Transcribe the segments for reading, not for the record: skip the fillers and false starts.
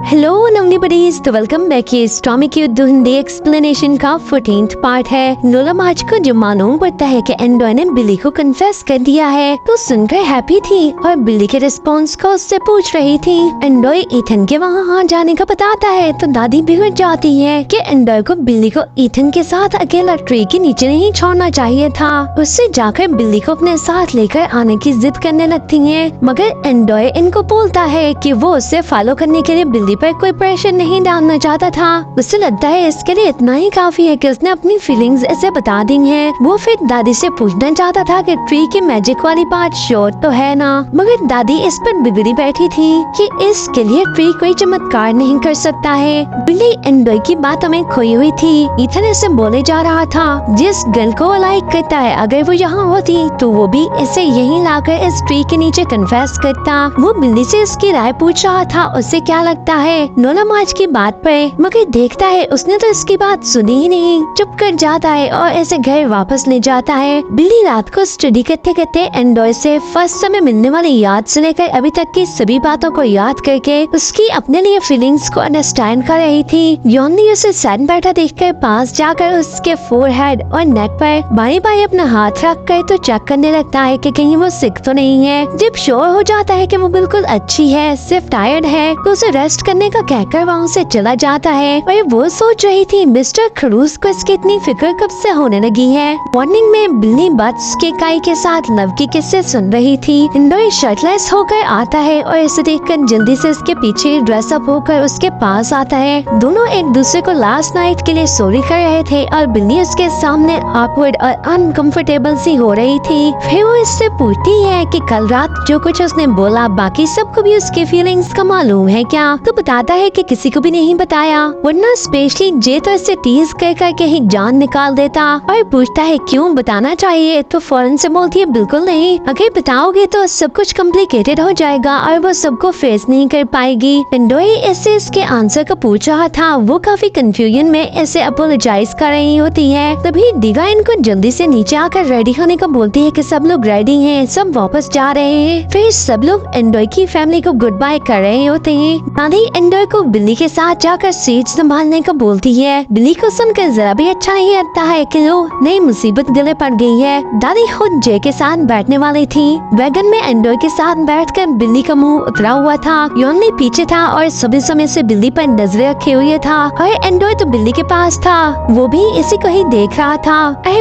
Hello नमनी buddies, तो welcome back. ये स्टॉमिक युद्ध हिंदी एक्सप्लेनेशन का 14th पार्ट है। नोलम आज को जब मालूम पड़ता है कि एंडॉय ने बिली को कन्फेस कर दिया है तो सुनकर हैप्पी थी और बिली के रिस्पॉन्स को उससे पूछ रही थी। एंडॉय ईथन के वहाँ जाने का बताता है तो दादी बिगड़ जाती है कि एंडॉय को बिली को ईथन के साथ अकेला ट्री के नीचे नहीं छोड़ना चाहिए था। उससे जाकर बिली को अपने साथ लेकर आने की जिद करने लगती है, मगर एंडॉय इनको बोलता है कि वो उससे फॉलो करने के लिए बिली पर कोई प्रेशर नहीं डालना चाहता था। उसे लगता है इसके लिए इतना ही काफी है कि उसने अपनी फीलिंग्स ऐसे बता दी हैं। वो फिर दादी से पूछना चाहता था कि ट्री की मैजिक वाली बात श्योर तो है ना, मगर दादी इस पर बिगड़ी बैठी थी कि इसके लिए ट्री कोई चमत्कार नहीं कर सकता है। बिली एंडॉय की बातों में खोई हुई थी। ईथन ऐसे बोले जा रहा था जिस गर्ल को लाइक करता है अगर वो यहाँ होती तो वो भी इसे यहीं लाकर इस ट्री के नीचे कन्फेस करता। वो बिल्ली से इसकी राय पूछ रहा था उसे क्या लगता है नोलम आज की बात पर, मगर देखता है उसने तो इसकी बात सुनी ही नहीं, चुप कर जाता है और ऐसे घर वापस ले जाता है। बिली रात को स्टडी करते करते एंडॉय से फर्स्ट समय मिलने वाली याद से लेकर अभी तक की सभी बातों को याद करके उसकी अपने लिए फीलिंग्स को अंडरस्टैंड कर रही थी। यॉनी उसे सैड बैठा देखकर पास जाकर उसके फोरहेड और नेक पर बाई बाई अपना हाथ रख कर तो चेक करने लगता है कि कहीं वो सिक तो नहीं है। जब श्योर हो जाता है कि वो बिल्कुल अच्छी है, सिर्फ टायर्ड है, तो उसे रेस्ट करने का कहकर वहाँ से चला जाता है। और वो सोच रही थी मिस्टर खड़ूस को इसकी इतनी फिक्र कब से होने लगी है। मॉर्निंग में बिल्ली बट्स के काई के साथ लव की किस्से सुन रही थी। एंडॉय शर्टलेस होकर आता है और इसे देखकर जल्दी से इसके पीछे ड्रेस अप होकर उसके पास आता है। दोनों एक दूसरे को लास्ट नाइट के लिए सॉरी कर रहे थे और बिल्ली उसके सामने ऑकवर्ड और अनकंफर्टेबल सी हो रही थी। फिर वो इससे पूछती है कि कल रात जो कुछ उसने बोला बाकी सबको भी उसकी फीलिंग्स का मालूम है क्या, तो बताता है कि किसी को भी नहीं बताया, वरना स्पेशली जे तो इससे टीज कर करके ही जान निकाल देता। और पूछता है क्यों बताना चाहिए, तो फौरन से बोलती है बिल्कुल नहीं, अगर बताओगे तो सब कुछ कॉम्प्लिकेटेड हो जाएगा और वो सबको फेस नहीं कर पाएगी। एंडॉय इससे इसके आंसर का पूछ रहा था। वो काफी कंफ्यूजन में ऐसे अपोलोजाइज कर रही होती है। तभी डिगा इनको जल्दी से नीचे आकर रेडी होने को बोलती है कि सब लोग रेडी हैं, सब वापस जा रहे हैं। फिर सब लोग एंडॉय की फैमिली को गुड बाय कर रहे होते हैं। दादी एंडॉय को बिल्ली के साथ जाकर सीट संभालने को बोलती है। बिल्ली को सुनकर जरा भी अच्छा नहीं लगता है कि लो नई मुसीबत गले पड़ गई है। दादी खुद जे के साथ बैठने वाली थी। वैगन में एंडॉय के साथ बैठकर बिल्ली का मुंह उतरा हुआ था। योनी पीछे था और सभी समय से बिल्ली पर नजरें रखे हुए था और एंडॉय तो बिल्ली के पास था, वो भी इसी को ही देख रहा था।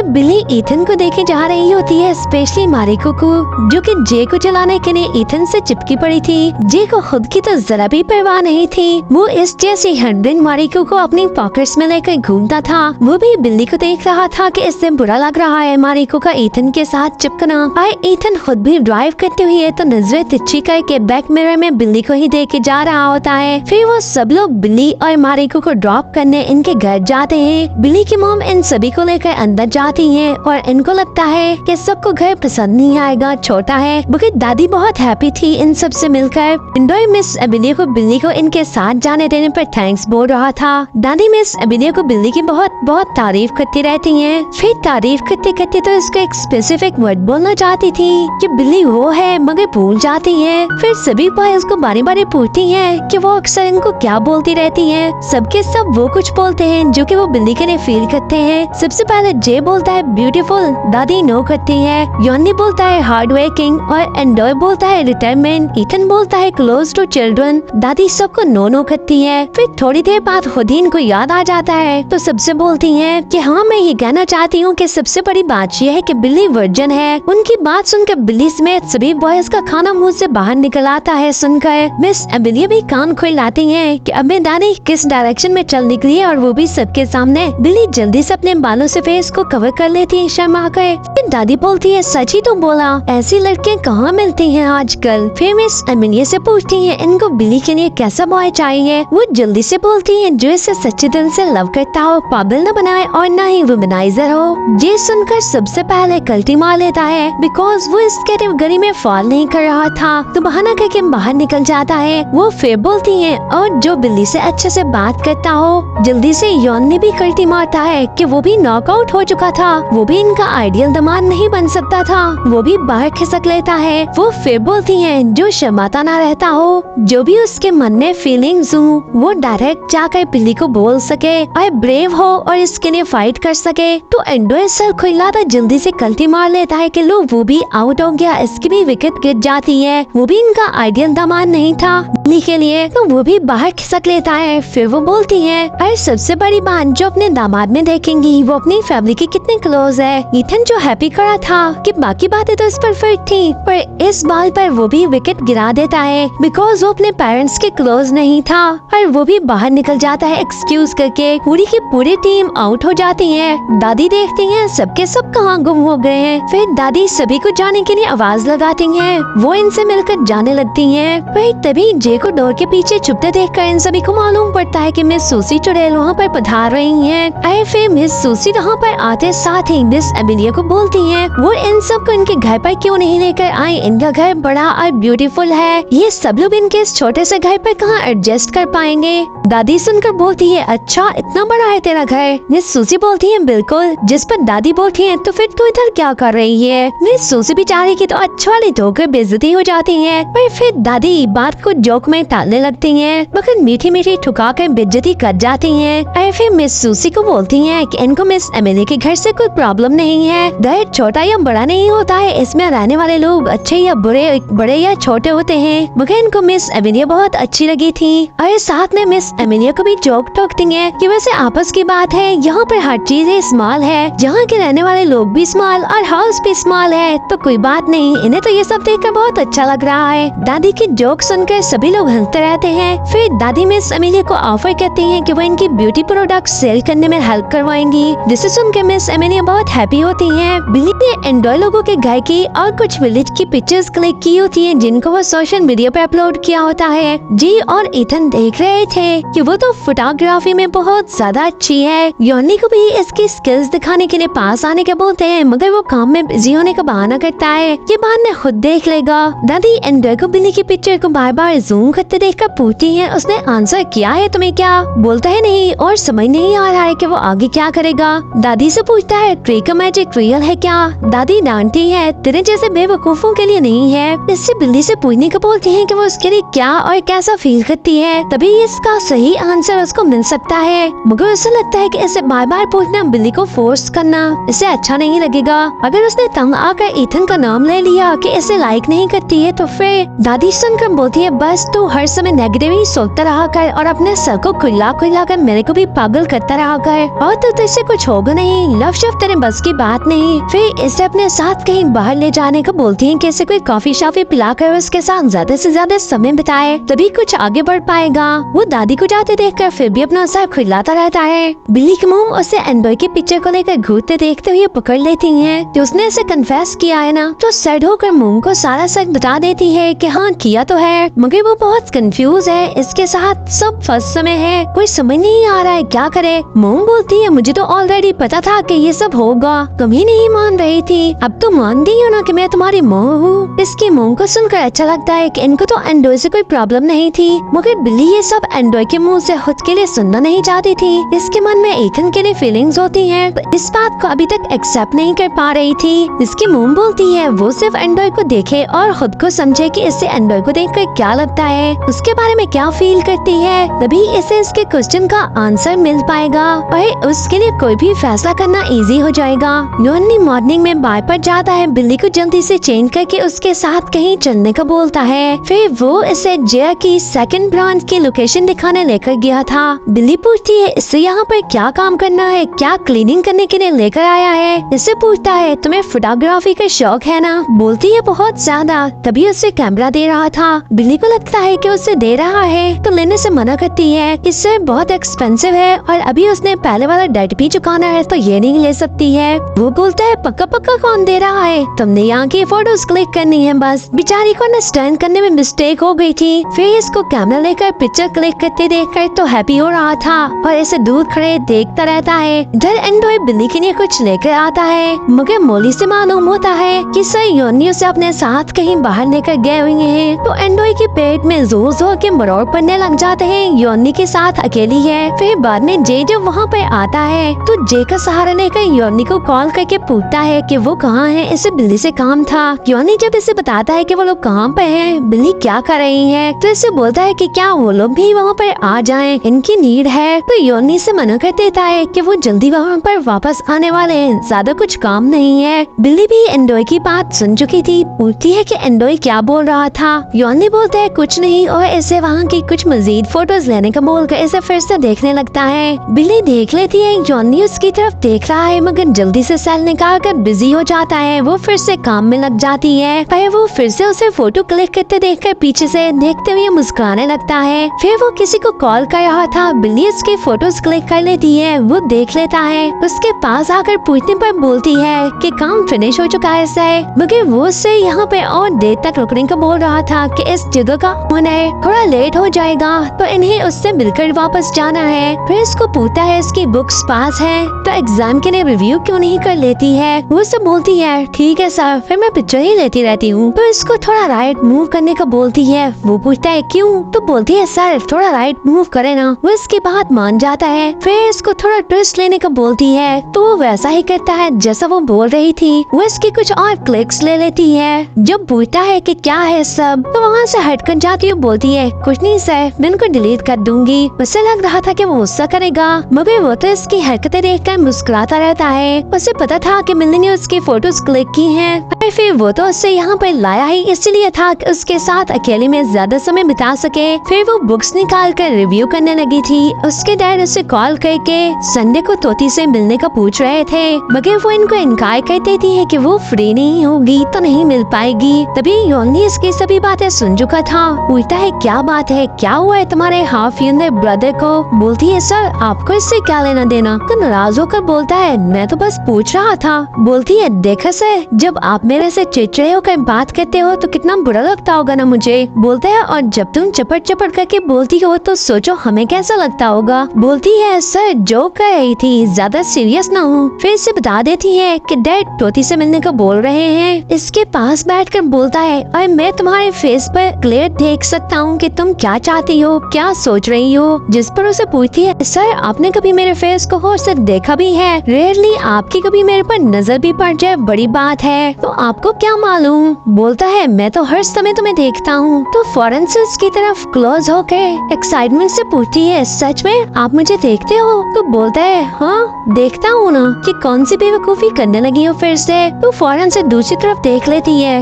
बिल्ली ईथन को देखे जा रही होती है, स्पेशली मारिको को, जो कि जे को चलाने के लिए ईथन से चिपकी पड़ी थी। जे को खुद की तो जरा भी परवाह नहीं थी। वो इस जैसी हंड्रेड मारिको को अपनी पॉकेट्स में लेकर घूमता था। वो भी बिल्ली को देख रहा था कि इससे बुरा लग रहा है मारिको का ईथन के साथ चिपकना। और ईथन खुद भी ड्राइव करते हुए तो नजरें तिरछी करके बैक मिरर में बिल्ली को ही देख के जा रहा होता है। फिर वो सब लोग बिल्ली और मारिको को ड्रॉप करने इनके घर जाते हैं। बिल्ली की मॉम इन सभी को लेकर अंदर जाती है और इनको लगता है कि सबको घर पसंद नहीं आएगा, छोटा है, मगर दादी बहुत हैप्पी थी इन सब से मिलकर। एंडॉय मिस एबिलिया को बिल्ली को इनके साथ जाने देने पर थैंक्स बोल रहा था। दादी मिस एबिलिया को बिल्ली की बहुत बहुत तारीफ करती रहती हैं। फिर तारीफ करते करते तो इसको एक स्पेसिफिक वर्ड बोलना चाहती थी कि बिल्ली वो है, मगर भूल जाती है। फिर सभी बॉयज को बारी बारी पूछती हैं कि वो अक्सर इनको क्या बोलती रहती हैं। सबके सब वो कुछ बोलते हैं जो कि वो बिल्ली के लिए फील करते हैं। सबसे पहले जे बोलता है ब्यूटीफुल, दादी नो करती है। योनी बोलता है हार्ड वर्किंग और एंडॉय बोलता है रिटायरमेंट। ईथन बोलता है क्लोज टू चिल्ड्रन, दादी सबको नो करती है। फिर थोड़ी देर बाद खुद ही इनको याद आ जाता है तो सबसे बोलती हैं कि हाँ मैं ये कहना चाहती हूँ कि सबसे बड़ी बात ये है कि बिल्ली वर्जन है। उनकी बात सुनकर बिल्ली समेत सभी बॉयज का खाना मुंह से बाहर निकल आता है। सुनकर मिस एबिलिया भी कान खोलाती हैं कि अब दादी किस डायरेक्शन में चल निकली है और वो भी सबके सामने। बिल्ली जल्दी से अपने बालों से फेस को कवर कर लेती है शर्मा कर। फिर दादी बोलती है सच ही तो बोला, ऐसी लड़कियां कहाँ मिलती हैं आजकल। फिर मिस एबिलिया से पूछती है इनको बिल्ली के लिए कैसा बॉय चाहिए। वो जल्दी से बोलती है जो इसे सच्चे दिल से लव करता हो, पागल न बनाए और न ही वुमनाइजर हो। ये सुनकर सबसे पहले कल्टी मार लेता है बिकॉज वो इस कैटेगरी में फॉल नहीं कर रहा था, तो बहाना करके बाहर निकल जाता है। वो फिर बोलती है और जो बिल्ली से अच्छे से बात करता हो। जल्दी से योनी भी कल्टी मारता है कि वो भी नॉकआउट हो चुका था, वो भी इनका आइडियल दामाद नहीं बन सकता था, वो भी बाहर खिसक लेता है। वो फिर बोलती है जो शर्माता ना रहता हो, जो भी उसके मन में फीलिंग्स हूँ वो डायरेक्ट जाकर बिल्ली को बोल सके और ब्रेव हो और इसके लिए फाइट कर सके। तो एंडो सर खुलाता जल्दी से कल्टी मार लेता है कि लो वो भी आउट हो गया, इसकी भी विकेट गिर जाती है। वो भी इनका आइडियल दामाद नहीं था बिल्ली के लिए, तो वो भी बाहर खिसक लेता है। फिर वो बोलती है और सबसे बड़ी बात जो अपने दामाद में देखेंगी वो अपनी फैमिली के कितने क्लोज है। इथन जो हैप्पी करा था कि बाकी बातें तो इस परफेक्ट थी, पर इस बाल पर वो भी विकेट गिरा देता है बिकॉज वो अपने पेरेंट्स के क्लोज नहीं था। और वो भी बाहर निकल जाता है एक्सक्यूज करके। पूरी की पूरी टीम आउट हो जाती है। दादी देखती है सबके सब कहाँ गुम हो गए हैं। फिर दादी सभी को जाने के लिए आवाज लगाती है। वो इनसे मिलकर जाने लगती है। फिर तभी जे को डोर के पीछे छुपते देखकर इन सभी को मालूम पड़ता है कि मिस सूसी चुड़ैल वहाँ पर पधार रही है। और फिर मिस सूसी वहाँ पर आते साथ ही मिस एमिलिया को बोलती है वो इन सब को इनके घर पर क्यों नहीं लेकर आए, इनका घर बड़ा और ब्यूटीफुल है, ये सब लोग इनके इस छोटे से घर पर कहाँ एडजस्ट कर पाएंगे। दादी सुनकर बोलती है अच्छा इतना बड़ा है तेरा घर। मिस सूसी बोलती है बिल्कुल। जिस पर दादी बोलती है तो फिर तू इधर क्या कर रही है। मिस सूसी बेचारी की तो अच्छा वाली धोकर बेइज्जती हो जाती है। पर फिर दादी बात को जोक में टालने लगती है मगर मीठी मीठी ठुका कर बेइज्जती कर जाती है। और फिर मिस सूसी को बोलती है कि इनको मिस एमिली के घर से कोई प्रॉब्लम नहीं है। घर छोटा या बड़ा नहीं होता है, इसमें रहने वाले लोग अच्छे या बुरे, बड़े या छोटे होते हैं। मगर इनको मिस एमिलिया बहुत अच्छी लगी थी। और साथ में मिस एमिलिया को भी जोक टोकती है कि वैसे आपस की बात है, यहाँ पर हर चीज स्मॉल है, यहाँ के रहने वाले लोग भी स्मॉल और हाउस भी स्मॉल है, तो कोई बात नहीं। इन्हें तो ये सब देखकर बहुत अच्छा लग रहा है। दादी की जोक सुनकर सभी लोग हंसते रहते हैं। फिर दादी मिस एमिलिया को ऑफर करती है कि वो इनकी ब्यूटी प्रोडक्ट सेल करने में हेल्प करवाएंगी, जिसे सुनकर मिस एमिलिया बहुत हैप्पी होती है। बिल्ली ने एंडोय लोगों के घर की और कुछ विलेज की पिक्चर्स क्लिक की होती है जिनको वो सोशल मीडिया पे अपलोड किया होता है। जी और इथन देख रहे थे कि वो तो फोटोग्राफी में बहुत ज्यादा अच्छी है। योनी को भी इसकी स्किल्स दिखाने के लिए पास आने के बोलते हैं मगर वो काम में बिजी होने का बहाना करता है। ये बाद में खुद देख लेगा। दादी एंडोय को बिल्ली की पिक्चर को बार बार जूम करते देखकर पूछती है उसने आंसर किया है तुम्हें क्या। बोलता है नहीं और समझ नहीं आ रहा है कि वो आगे क्या करेगा। दादी से पूछता है ट्री का मैजिक रियल है क्या। दादी डांटती है तेरे जैसे बेवकूफों के लिए नहीं है। इससे बिल्ली से पूछने को बोलती है कि वो उसके लिए क्या और कैसा फील करती है, तभी इसका सही आंसर उसको मिल सकता है। मगर उसे लगता है कि इसे बार बार पूछना बिल्ली को फोर्स करना इसे अच्छा नहीं लगेगा। अगर उसने तंग आकर इथन का नाम ले लिया कि इसे लाइक नहीं करती है तो फिर दादी सुनकर बोलती है बस तू हर समय नेगेटिव ही सोचता रहा कर और अपने सर को खुला खुला कर मेरे को भी पागल करता रहा कर और तो इससे कुछ होगा नहीं। लव शव तेरे बस की बात नहीं। फिर इसे अपने साथ कहीं बाहर ले जाने को बोलती है कि इसे कोई कॉफी शॉफी पिलाकर उसके साथ ज्यादा से ज्यादा समय बिताए तभी कुछ आगे बढ़ पाएगा। वो दादी को जाते देखकर फिर भी अपना सर खुलाता रहता है। बिल्ली की मोम उसे एंडोय की पिक्चर को लेकर घूरते देखते हुए पकड़ लेती है कि उसने इसे कन्फेस किया है ना, तो सैड होकर मोम को सारा सच बता देती है कि हाँ किया तो है। मगर वो बहुत कंफ्यूज है, इसके साथ सब फर्स्ट समय है, कोई समझ नहीं आ रहा है क्या करे। मोम बोलती है मुझे तो ऑलरेडी पता था कि ये सब होगा, तुम ही नहीं मान रही थी, अब तो मानती हो ना कि मैं तुम्हारी माँ हूँ। इसकी मोम को सुनकर अच्छा लगता है कि इनको तो एंडोय से कोई प्रॉब्लम नहीं थी। मगर बिल्ली ये सब एंडोय के मुंह से खुद के लिए सुनना नहीं चाहती थी। इसके मन में इथन के लिए फीलिंग्स होती हैं, इस बात को अभी तक एक्सेप्ट नहीं कर पा रही थी। इसकी मोम बोलती है वो सिर्फ एंडोय को देखे और खुद को समझे कि इससे एंडोय को देखकर क्या लगता है, उसके बारे में क्या फील करती है, तभी इसे इसके क्वेश्चन का आंसर मिल पाएगा और उसके लिए कोई भी फैसला करना इजी हो जाएगा। योनी मॉर्निंग में बार पर जाता है, बिल्ली को जल्दी से चेंज करके उसके साथ कहीं चलने को बोलता है। फिर वो इसे जेया की सेकंड ब्रांच की लोकेशन दिखाने लेकर गया था। बिल्ली पूछती है इससे यहाँ पर क्या काम करना है, क्या क्लीनिंग करने के लिए लेकर आया है। इससे पूछता है तुम्हें फोटोग्राफी का शौक है ना। बोलती है बहुत ज्यादा, तभी उसे कैमरा दे रहा था। बिल्ली को लगता है कि उसे दे रहा है तो लेने से मना करती है, इससे बहुत एक्सपेंसिव है और अभी उसने पहले वाला डेट भी चुकाना है तो ये नहीं ले सकती है। वो बोलता है पक्का पक्का कौन दे रहा है, तुमने यहाँ की फोटोज क्लिक करनी है बस। बेचारी को अंडरस्टैंड करने में मिस्टेक हो गई थी। फिर इसको कैमरा लेकर पिक्चर क्लिक करते देखकर तो हैप्पी हो रहा था और इसे दूर खड़े देखता रहता है। इधर एंड्रॉय बिल्ली के लिए कुछ लेकर आता है, मगर मोली से मालूम होता है कि सर योनी उसे अपने साथ कहीं बाहर लेकर गए हुए हैं। तो एंड्रॉय के पेट में जोर जोर के मरोड़ पड़ने लग जाते हैं। योनी के साथ अकेली है। फिर बाद में जे जब वहाँ पे आता है तो जे का सहारा लेकर योनी को कॉल करके पूछता है कि वो कहाँ है, इसे बिल्ली से काम था। योनी जब इसे बताता है कि वो लोग कहाँ पे हैं, बिल्ली क्या कर रही है, तो इसे बोलता है कि क्या वो लोग भी वहाँ पर आ जाएं, इनकी नीड है। तो योनी से मना कर देता है कि वो जल्दी वहाँ पर वापस आने वाले हैं, ज्यादा कुछ काम नहीं है। बिल्ली भी एंड्रॉय की बात सुन चुकी थी, पूछती है कि एंड्रॉय क्या बोल रहा था। योनी बोलता है कुछ नहीं और इसे वहाँ की कुछ मजीद फोटोज लेने का बोलकर इसे फिर से देखने लगता है। बिल्ली देख लेती है योनी उसकी तरफ देख रहा है, मगर जल्दी से सेल निकाल कर बिजी हो जाता है। वो फिर से काम में लग जाती है। पर वो फिर से उसे फोटो क्लिक करते देखकर पीछे से देखते हुए मुस्कुराने लगता है। फिर वो किसी को कॉल कर रहा था। बिल्ली उसके फोटोज क्लिक कर लेती है, वो देख लेता है। उसके पास आकर पूछने पर बोलती है कि काम फिनिश हो चुका है सर, मगर वो उससे यहाँ पे और देर तक रुकने का बोल रहा था कि इस जगह का होना है, थोड़ा लेट हो जाएगा तो इन्हें उससे मिलकर वापस जाना है। फिर इसको पूछता है इसकी बुक्स पास है तो एग्जाम के लिए रिव्यू क्यों नहीं कर लेती है। वो सब बोलती है ठीक है सर, फिर मैं पिक्चर ही लेती रहती हूँ। तो इसको थोड़ा राइट मूव करने का बोलती है। वो पूछता है क्यों, तो बोलती है सर थोड़ा राइट मूव करे ना। वो इसकी बात मान जाता है। फिर इसको थोड़ा ट्विस्ट लेने का बोलती है तो वो वैसा ही करता है जैसा वो बोल रही थी। वो इसकी कुछ और क्लिक्स ले लेती है। जब पूछता है कि क्या है सब, तो वहाँ से हटकर जाती हुई बोलती है कुछ नहीं सर, मैं इनको डिलीट कर दूंगी। उसे लग रहा था कि वो गुस्सा करेगा, मगर वो तो इसकी हरकतें देखकर मुस्कुराता रहता है। उसे पता था कि मिलने ने उसकी फोटोज क्लिक की हैं, पर फिर वो तो उससे यहाँ पर लाया ही इसलिए था कि उसके साथ अकेले में ज्यादा समय बिता सके। फिर वो बुक्स निकाल कर रिव्यू करने लगी थी। उसके डैड उसे कॉल करके संडे को तोती से मिलने का पूछ रहे थे, मगर वो इनको इनकार कर देती है कि वो फ्री नहीं होगी तो नहीं मिल पाएगी। तभी योनी इसकी सभी बातें सुन चुका था। पूछता है क्या बात है, क्या हुआ है तुम्हारे हाफ यूनिट ब्रदर को। बोलती है सर आपको इससे क्या लेना देना। तो नाराज होकर बोलता है मैं तो बस पूछ रहा था। बोलती है देखा सर, जब आप मेरे से चिड़चिड़े होकर बात करते हो तो कितना बुरा लगता होगा ना मुझे। बोलता है और जब तुम चपट चपट करके बोलती हो तो सोचो हमें कैसा लगता होगा। बोलती है सर जोक कर रही थी, ज्यादा सीरियस ना हूँ। फिर से बता देती है कि डैड तोती से मिलने को बोल रहे हैं। इसके पास बैठकर बोलता है और मैं तुम्हारे फेस पर क्लियर देख सकता हूँ कि तुम क्या चाहती हो, क्या सोच रही हो। जिस पर उसे पूछती है सर आपने कभी मेरे फेस को होश से देखा भी है, रेयरली आपकी कभी मेरे पर नजर भी पड़ जाए बड़ी बात है, तो आपको क्या मालूम। बोलता है मैं तो हर समय तुम्हें देखता हूँ। तो फौरन से उसकी तरफ क्लोज होकर एक्साइटमेंट से पूछती है सच में आप मुझे देखते हो। तो बोलता है हाँ देखता हूँ ना, कि कौन सी बेवकूफी करने लगी हो फिर से। तो फौरन से दूसरी तरफ देख लेती है।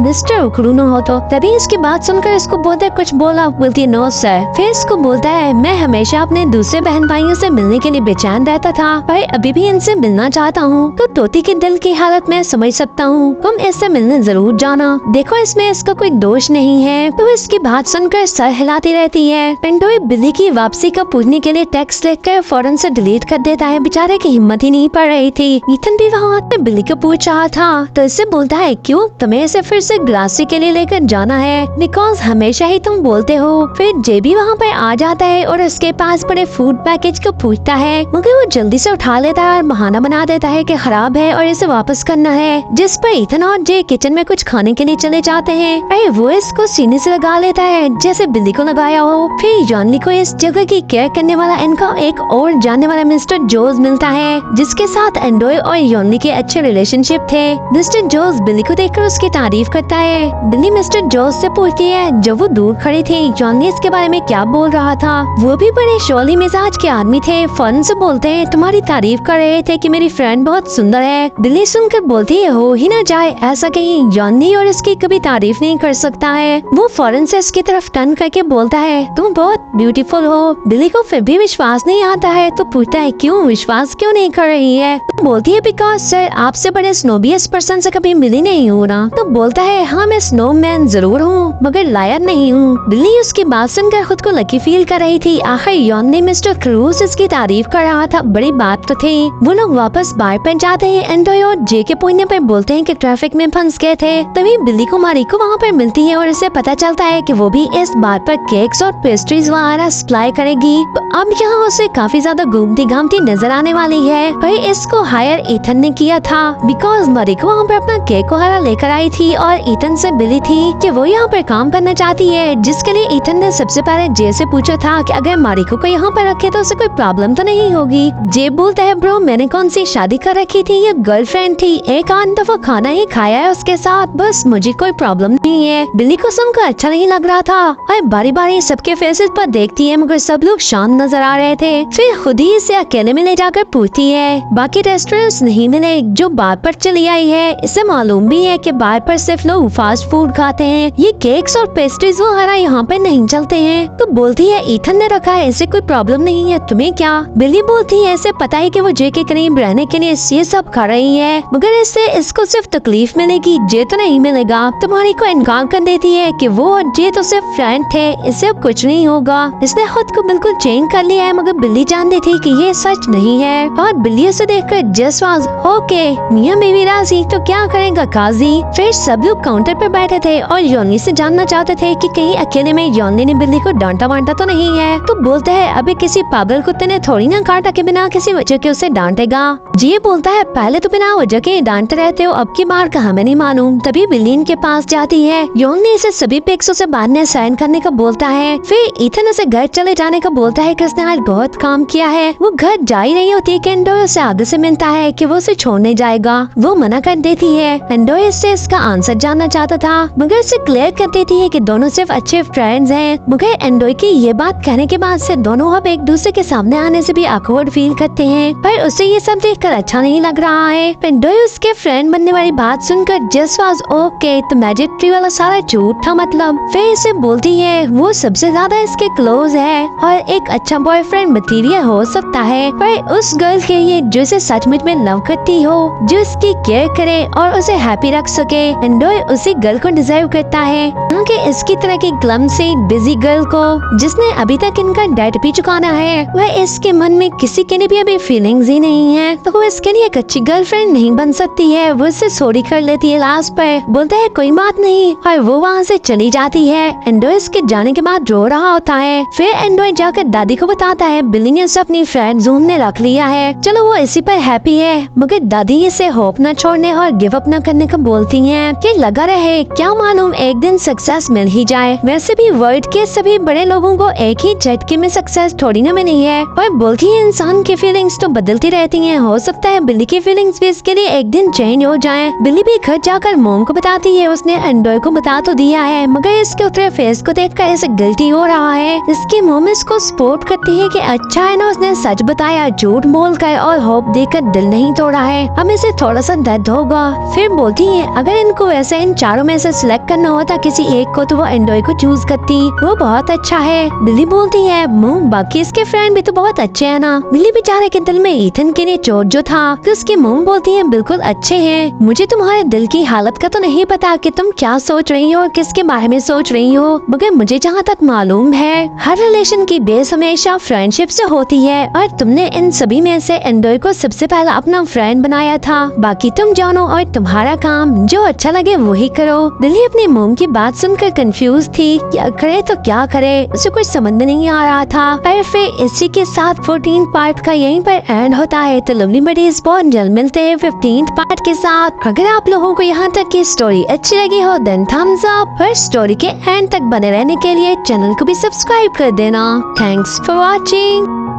मिस्टर उखड़ू न हो तो। तभी इसकी बात सुनकर इसको बोलता है कुछ बोला। बोलती है नो सर। फिर इसको बोलता है मैं हमेशा अपने दूसरे बहन भाइयों से मिलने के लिए बेचैन रहता था, पर अभी भी इनसे मिलना चाहता हूँ। तो तोती के दिल की हालत में समझ सकता हूँ, तुम इससे मिलने जरूर जाना, देखो इसमें इसका कोई दोष नहीं है। तो इसकी बात सुनकर सर हिलाती रहती है। एंड्रॉय बिल्ली की वापसी का पूछने के लिए टेक्स्ट लिखकर फौरन से डिलीट कर देता है। बेचारे की हिम्मत ही नहीं पड़ रही थी। ईथन भी वहाँ पे बिल्ली को पूछ रहा था तो इससे बोलता है क्यों तुम्हें इसे फिर से ग्लासी के लिए लेकर जाना है, बिकॉज हमेशा ही तुम बोलते हो। फिर जे भी वहाँ पे आ जाता है और उसके पास पड़े फूड पैकेज को पूछता है, मगर वो जल्दी से उठा लेता है और बहाना बना देता है कि खराब है और इसे वापस करना है। जिस पर ईथन और जे किचन में कुछ खाने के लिए चले जाते हैं। अरे वो इसको सीने से लगा लेता है जैसे बिल्ली को लगाया हो। फिर जॉनी को इस जगह की केयर करने वाला इनका एक और जानने वाला मिस्टर जोस मिलता है, जिसके साथ एंड्रॉय और योनी के अच्छे रिलेशनशिप थे। मिस्टर जोस बिल्ली को देखकर उसकी तारीफ करता है। बिल्ली मिस्टर जोस से पूछती है जब वो दूर खड़ी थी जॉनी इसके बारे में क्या बोल रहा था। वो भी बड़े शोली मिजाज के आदमी थे। फौरन से बोलते हैं तुम्हारी तारीफ कर रहे थे कि मेरी फ्रेंड बहुत सुंदर है। बिल्ली सुनकर बोलती है हो ही ना जाए ऐसा कहीं जॉनी और इसकी कभी तारीफ नहीं कर सकता है। वो फौरन से इसकी तरफ टर्न करके बोलता है तुम बहुत ब्यूटीफुल हो। बिल्ली को फिर भी विश्वास नहीं आता है तो पूछता है क्यों, विश्वास क्यों नहीं कर रही है। तो बोलती है बिकॉज सर आपसे बड़े स्नोबियस्ट पर्सन से कभी मिली नहीं हूँ ना। तो बोलता है हाँ मैं स्नोमैन जरूर हूँ मगर लायर नहीं हूँ। बिल्ली उसकी बात सुनकर खुद को लकी फील कर रही थी। आखिर योनी मिस्टर क्रूज इसकी तारीफ कर रहा था, बड़ी बात तो थी। वो लोग वापस बार पर जाते हैं। एंड्रॉय और जे के पूछने पर बोलते हैं कि ट्रैफिक में फंस गए थे। तभी बिल्ली को मारिको वहाँ पर मिलती है और उसे पता चलता है कि वो भी इस बात पर केक्स और पेस्ट्रीज वगैरह सप्लाई करेगी। तो अब यहाँ उसे काफी ज्यादा घूमती घामती नजर आने वाली है। पर इसको हायर ईथन ने किया था बिकॉज मारिको वहाँ पर अपना केक वगैरह लेकर आई थी और ईथन से मिली थी कि वो यहाँ पर काम करना चाहती है, जिसके लिए ईथन ने सबसे पहले जे से पूछा था कि अगर मारिको को यहाँ पर रखे तो उसे कोई प्रॉब्लम तो नहीं होगी। जे बोलता है ब्रो मैंने कौन सी शादी कर रखी थी, ये गर्लफ्रेंड थी, एक आध दफा खाना ही खाया है उसके साथ, बस मुझे कोई प्रॉब्लम नहीं है। बिल्ली को सुनकर अच्छा नहीं लग रहा था और बारी बारी सबके फेसेस पर देखती है मगर सब लोग शांत नजर आ रहे थे। फिर खुद ही इसे अकेले में ले जाकर पूछती है बाकी रेस्टोरेंट्स नहीं मिले जो बार पर चली आई है। इसे मालूम भी है कि बार पर सिर्फ लोग फास्ट फूड खाते हैं, ये केक्स और पेस्ट्रीज वगैरह यहाँ पे नहीं चलते हैं। तो बोलती है ईथन ने रखा है, इसे कोई प्रॉब्लम नहीं है, तुम्हें क्या। बिल्ली बोलती है इसे पता है कि वो जे के करीब रहने के लिए ये सब खा रही है मगर इससे इसको सिर्फ तकलीफ मिलेगी, जे तो नहीं मिलेगा। तुम्हारी को इनकार कर देती है कि वो और जे तो सिर्फ फ्रेंड थे, इससे अब कुछ नहीं होगा। इसने खुद को बिल्कुल चेंज कर लिया है मगर बिल्ली जानती थी कि ये सच नहीं है। और बिल्ली उसे देखकर जस्ट वाज ओके मियां बीवी राजी तो क्या करेगा काजी। फिर सब लोग काउंटर पर बैठे थे और योनी से जानना चाहते थे कि कहीं अकेले में योनी ने बिल्ली को डांटा वांटा तो नहीं है। तो बोलता है अबे किसी पागल कुत्ते ने थोड़ी ना काटा के बिना किसी वजह के उसे डांटेगा। जी बोलता है पहले तो बिना वजह के डांटते रहते हो, अब की बार कहा मैं नहीं मानूं। तभी बिल्ली इनके पास जाती है। योन ने इसे सभी पिक्सों से बाद में साइन करने का बोलता है। फिर ईथन उसे घर चले जाने का बोलता है कि उसने आज बहुत काम किया है। वो घर जा ही रही होती है कि एंडोय उसे आगे से मिलता है कि वो उसे छोड़ने जाएगा, वो मना कर देती है। एंडोय इससे इसका आंसर जानना चाहता था मगर उसे क्लियर कर देती है कि दोनों सिर्फ अच्छे फ्रेंड्स हैं। मगर एंडोय की ये बात कहने के बाद से दोनों अब एक दूसरे के सामने आने से भी awkward फील करते हैं। पर उसे ये सब देखकर अच्छा नहीं लग रहा है। एंडोय उसके फ्रेंड बनने वाली बात सुनकर जस्ट वाज ओके तो मैजिक ट्री वाला सारा झूठ था मतलब। फिर इसे बोलती है वो सबसे ज्यादा इसके क्लोज है और एक अच्छा बॉयफ्रेंड मटेरियल हो सकता है पर उस गर्ल के लिए जो इसे सचमुच में लव करती हो, जो इसकी केयर करे और उसे हैप्पी रख सके। एंडोय उसी गर्ल को डिजर्व करता है क्योंकि इसकी तरह की क्लमसी बिजी गर्ल को जिसने अभी तक इनका डेट भी चुकाना है, वह इसके मन में किसी के लिए भी अभी फीलिंग्स ही नहीं है तो वो इसके लिए एक अच्छी गर्लफ्रेंड नहीं बन सकती है। वो इससे सॉरी कर लेती है लास्ट पर, बोलता है कोई बात नहीं और वो वहाँ से चली जाती है। एंडोय इसके जाने के बाद रो रहा होता है। फिर एंडोय जाकर दादी को बताता है बिल्ली ने उसे अपनी फ्रेंड जून ने रख लिया है, चलो वो इसी पर हैप्पी है। मगर दादी इसे होप न छोड़ने और गिव अप न करने को बोलती है कि लगा रहे, क्या मालूम एक दिन सक्सेस मिल ही जाए। वैसे भी वर्ल्ड के सभी बड़े लोगों को एक ही झटके में सक्सेस थोड़ी ना मिली है। और बोलती है इंसान की फीलिंग्स तो बदलती रहती हैं, हो सकता है बिल्ली की फीलिंग्स भी इसके लिए एक दिन चेंज हो जाएं। बिल्ली भी घर जाकर मोम को बताती है उसने एंडोय को बता तो दिया है मगर इसके उतरे फेस को देखकर इसे गिल्टी हो रहा है। इसकी मोम इसको सपोर्ट करती है कि अच्छा है ना उसने सच बताया, झूठ बोलकर और होप देकर दिल नहीं तोड़ा है, अब इसे थोड़ा सा दर्द होगा। फिर बोलती है अगर इनको वैसे इन चारों में से सिलेक्ट करना होता किसी एक को तो वो एंडोय को चूज करती, वो बहुत अच्छा है। बिल्ली बोलती है मोम बाकी इसके फ्रेंड भी तो बहुत अच्छे है ना। बिल्ली बेचारे के दिल में ईथन के लिए चोट जो था तो उसकी मोम बोलती है बिल्कुल अच्छे हैं, मुझे तुम्हारे दिल की हालत का तो नहीं पता कि तुम क्या सोच रही हो और किसके बारे में सोच रही हो, मगर मुझे जहाँ तक मालूम है हर रिलेशन की बेस हमेशा फ्रेंडशिप से होती है और तुमने इन सभी में से एंडोय को सबसे पहला अपना फ्रेंड बनाया था, बाकी तुम जानो और तुम्हारा काम जो अच्छा लगे वही करो। बिल्ली अपनी मोम की बात सुनकर कंफ्यूज थी, क्या करे तो क्या करे, उसे कुछ समझ में नहीं आ रहा था। पर फिर इसी के साथ 14 पार्ट का यहीं पर एंड होता है। तो लवली बडीज बहुत जल्द मिलते हैं 15th पार्ट के साथ। अगर आप लोगों को यहाँ तक की स्टोरी अच्छी लगी हो देन थम्स अप, और स्टोरी के एंड तक बने रहने के लिए चैनल को भी सब्सक्राइब कर देना। Thanks for watching.